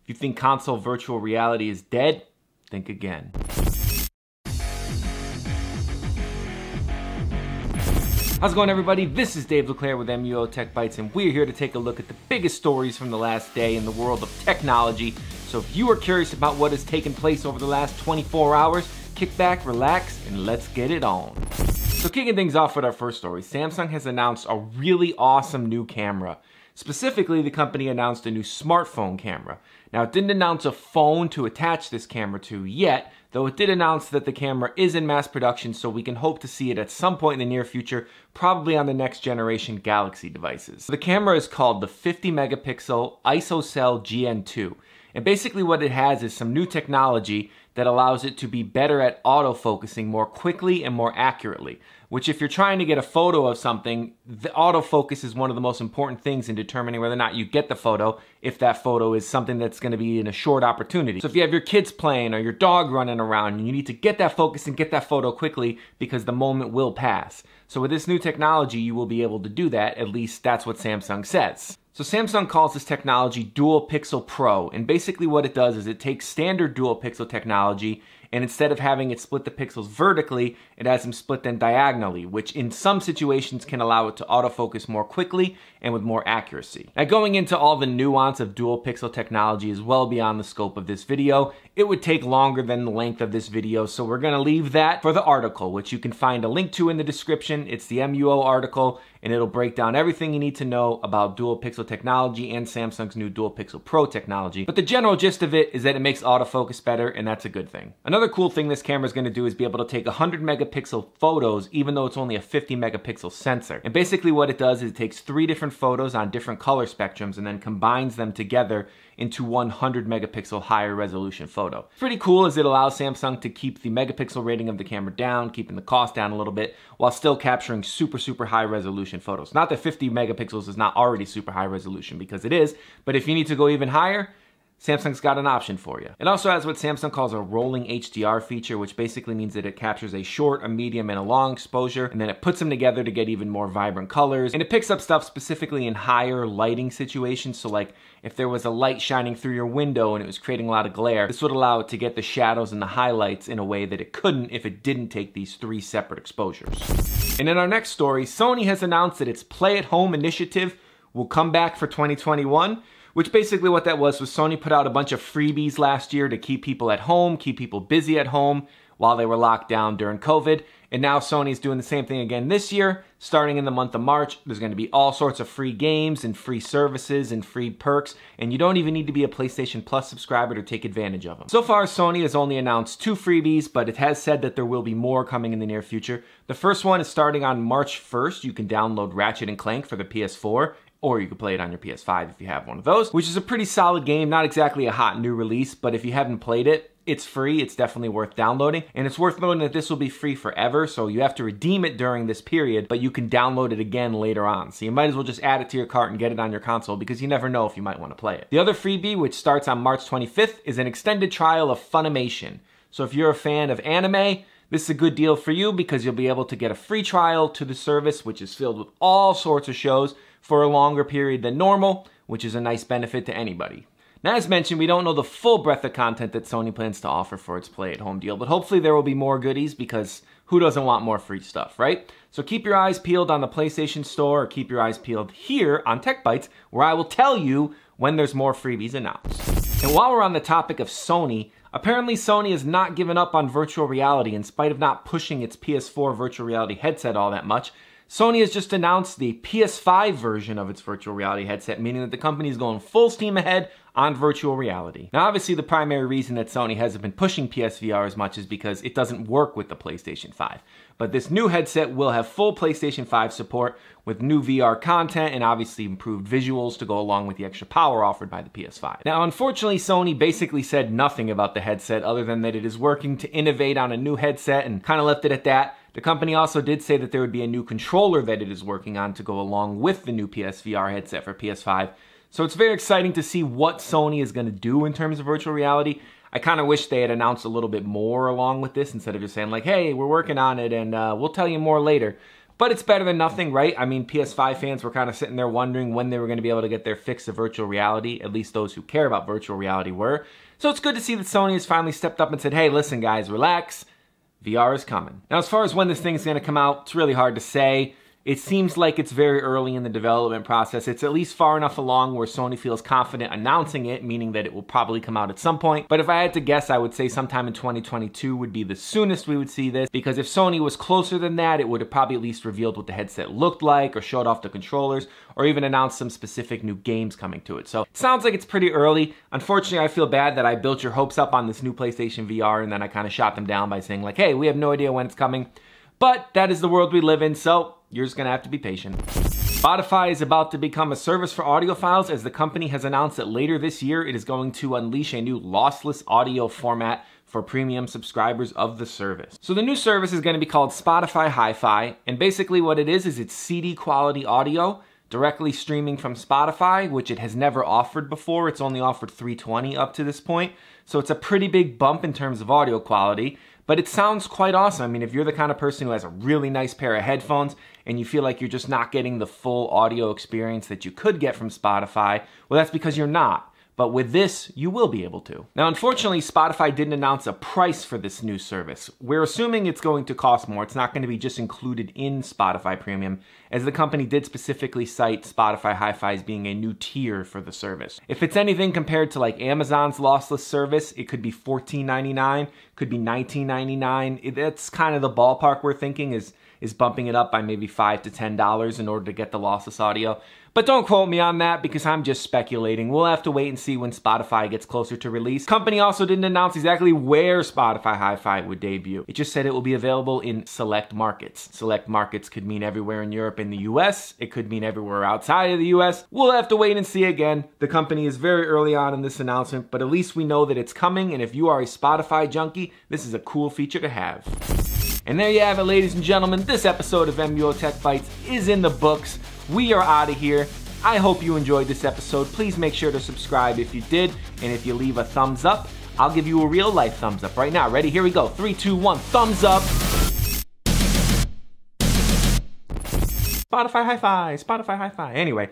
If you think console virtual reality is dead, think again. How's it going, everybody? This is Dave LeClaire with MUO Tech Bytes, and we're here to take a look at the biggest stories from the last day in the world of technology. So if you are curious about what has taken place over the last 24 hours, kick back, relax, and let's get it on. So kicking things off with our first story, Samsung has announced a really awesome new camera. Specifically, the company announced a new smartphone camera. Now, it didn't announce a phone to attach this camera to yet, though it did announce that the camera is in mass production, so we can hope to see it at some point in the near future, probably on the next generation Galaxy devices. The camera is called the 50 megapixel ISOCELL GN2. And basically what it has is some new technology that allows it to be better at autofocusing more quickly and more accurately. Which, if you're trying to get a photo of something, the autofocus is one of the most important things in determining whether or not you get the photo, if that photo is something that's going to be in a short opportunity. So if you have your kids playing or your dog running around, you need to get that focus and get that photo quickly because the moment will pass. So with this new technology, you will be able to do that. At least that's what Samsung says. So Samsung calls this technology Dual Pixel Pro, and basically what it does is it takes standard dual pixel technology, and instead of having it split the pixels vertically, it has them split them diagonally, which in some situations can allow it to autofocus more quickly and with more accuracy. Now, going into all the nuance of dual pixel technology is well beyond the scope of this video. It would take longer than the length of this video, so we're gonna leave that for the article, which you can find a link to in the description. It's the MUO article, and it'll break down everything you need to know about dual pixel technology and Samsung's new Dual Pixel Pro technology. But the general gist of it is that it makes autofocus better, and that's a good thing. Another cool thing this camera is going to do is be able to take 100 megapixel photos, even though it's only a 50 megapixel sensor. And basically what it does is it takes 3 different photos on different color spectrums and then combines them together into 100 megapixel higher resolution photo. Pretty cool, as it allows Samsung to keep the megapixel rating of the camera down, keeping the cost down a little bit, while still capturing super high resolution photos. Not that 50 megapixels is not already super high resolution, because it is, but if you need to go even higher, Samsung's got an option for you. It also has what Samsung calls a rolling HDR feature, which basically means that it captures a short, a medium, and a long exposure, and then it puts them together to get even more vibrant colors. And it picks up stuff specifically in higher lighting situations. So like if there was a light shining through your window and it was creating a lot of glare, this would allow it to get the shadows and the highlights in a way that it couldn't if it didn't take these 3 separate exposures. And in our next story, Sony has announced that its Play at Home initiative will come back for 2021. Which basically what that was Sony put out a bunch of freebies last year to keep people at home, keep people busy at home while they were locked down during COVID. And now Sony's doing the same thing again this year. Starting in the month of March, there's going to be all sorts of free games and free services and free perks, and you don't even need to be a PlayStation Plus subscriber to take advantage of them. So far, Sony has only announced 2 freebies, but it has said that there will be more coming in the near future. The first one is starting on March 1st. You can download Ratchet & Clank for the PS4. Or you could play it on your PS5 if you have one of those, which is a pretty solid game. Not exactly a hot new release, but if you haven't played it, it's free. It's definitely worth downloading. And it's worth noting that this will be free forever, so you have to redeem it during this period, but you can download it again later on. So you might as well just add it to your cart and get it on your console, because you never know if you might want to play it. The other freebie, which starts on March 25th, is an extended trial of Funimation. So if you're a fan of anime, this is a good deal for you, because you'll be able to get a free trial to the service, which is filled with all sorts of shows for a longer period than normal, which is a nice benefit to anybody. Now, as mentioned, we don't know the full breadth of content that Sony plans to offer for its Play at Home deal, but hopefully there will be more goodies, because who doesn't want more free stuff, right? So keep your eyes peeled on the PlayStation Store, or keep your eyes peeled here on Tech Bytes, where I will tell you when there's more freebies announced. And while we're on the topic of Sony, apparently Sony has not given up on virtual reality in spite of not pushing its PS4 virtual reality headset all that much. Sony has just announced the PS5 version of its virtual reality headset, meaning that the company is going full steam ahead on virtual reality. Now, obviously, the primary reason that Sony hasn't been pushing PSVR as much is because it doesn't work with the PlayStation 5. But this new headset will have full PlayStation 5 support with new VR content and obviously improved visuals to go along with the extra power offered by the PS5. Now, unfortunately, Sony basically said nothing about the headset other than that it is working to innovate on a new headset and kind of left it at that. The company also did say that there would be a new controller that it is working on to go along with the new PSVR headset for PS5. So it's very exciting to see what Sony is going to do in terms of virtual reality. I kind of wish they had announced a little bit more along with this instead of just saying like, hey, we're working on it and we'll tell you more later. But it's better than nothing, right? I mean, PS5 fans were kind of sitting there wondering when they were going to be able to get their fix of virtual reality. At least those who care about virtual reality were. So it's good to see that Sony has finally stepped up and said, hey, listen guys, relax. VR is coming. Now, as far as when this thing's going to come out, it's really hard to say. It seems like it's very early in the development process. It's at least far enough along where Sony feels confident announcing it, meaning that it will probably come out at some point. But if I had to guess, I would say sometime in 2022 would be the soonest we would see this, because if Sony was closer than that, it would have probably at least revealed what the headset looked like, or showed off the controllers, or even announced some specific new games coming to it. So it sounds like it's pretty early. Unfortunately, I feel bad that I built your hopes up on this new PlayStation VR and then I kind of shot them down by saying like, hey, we have no idea when it's coming. But that is the world we live in, so you're just gonna have to be patient. Spotify is about to become a service for audiophiles, as the company has announced that later this year it is going to unleash a new lossless audio format for premium subscribers of the service. So the new service is going to be called Spotify HiFi, and basically what it is it's CD quality audio directly streaming from Spotify, which it has never offered before. It's only offered 320 up to this point. So it's a pretty big bump in terms of audio quality, but it sounds quite awesome. I mean, if you're the kind of person who has a really nice pair of headphones and you feel like you're just not getting the full audio experience that you could get from Spotify, well, that's because you're not. But with this, you will be able to. Now, unfortunately, Spotify didn't announce a price for this new service. We're assuming it's going to cost more. It's not going to be just included in Spotify Premium, as the company did specifically cite Spotify HiFi as being a new tier for the service. If it's anything compared to like Amazon's lossless service, it could be $14.99, could be $19.99. That's kind of the ballpark we're thinking is bumping it up by maybe $5 to $10 in order to get the lossless audio. But don't quote me on that because I'm just speculating. We'll have to wait and see when Spotify gets closer to release. Company also didn't announce exactly where Spotify HiFi would debut. It just said it will be available in select markets. Select markets could mean everywhere in Europe and the US. It could mean everywhere outside of the US. We'll have to wait and see again. The company is very early on in this announcement, but at least we know that it's coming, and if you are a Spotify junkie, this is a cool feature to have. And there you have it, ladies and gentlemen. This episode of MUO Tech Bytes is in the books. We are out of here. I hope you enjoyed this episode. Please make sure to subscribe if you did. And if you leave a thumbs up, I'll give you a real life thumbs up right now. Ready? Here we go. 3, 2, 1. Thumbs up. Spotify HiFi. Spotify HiFi. Anyway.